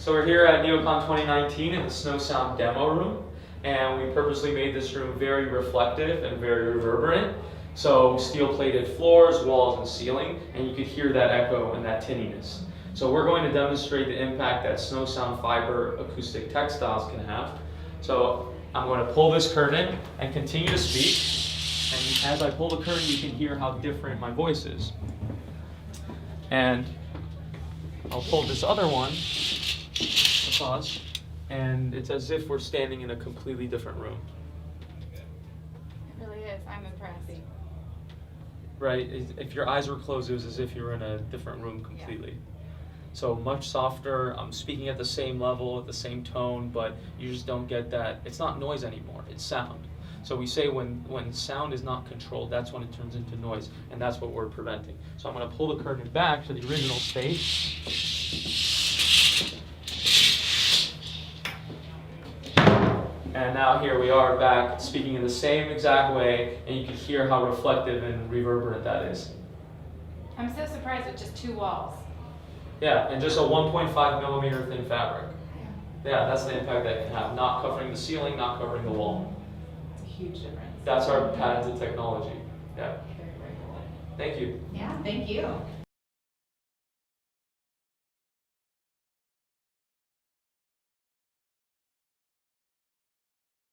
So we're here at NeoCon 2019 in the Snowsound demo room, and we purposely made this room very reflective and very reverberant. So steel-plated floors, walls, and ceiling, and you could hear that echo and that tinniness. So we're going to demonstrate the impact that Snowsound fiber acoustic textiles can have. So I'm going to pull this curtain and continue to speak, and as I pull the curtain, you can hear how different my voice is. And I'll pull this other one, across, and it's as if we're standing in a completely different room. It really is. I'm impressed. Right? If your eyes were closed, it was as if you were in a different room completely. Yeah. So much softer. I'm speaking at the same level, at the same tone, but you just don't get that. It's not noise anymore. It's sound. So we say when sound is not controlled, that's when it turns into noise, and that's what we're preventing. So I'm going to pull the curtain back to the original state. And now here we are back speaking in the same exact way, and you can hear how reflective and reverberant that is. I'm so surprised with just 2 walls. Yeah, and just a 1.5 millimeter thin fabric. Yeah, that's the impact that it can have. Not covering the ceiling, not covering the wall. It's a huge difference. That's our patented technology. Yeah. Very, very cool. Thank you. Yeah, thank you.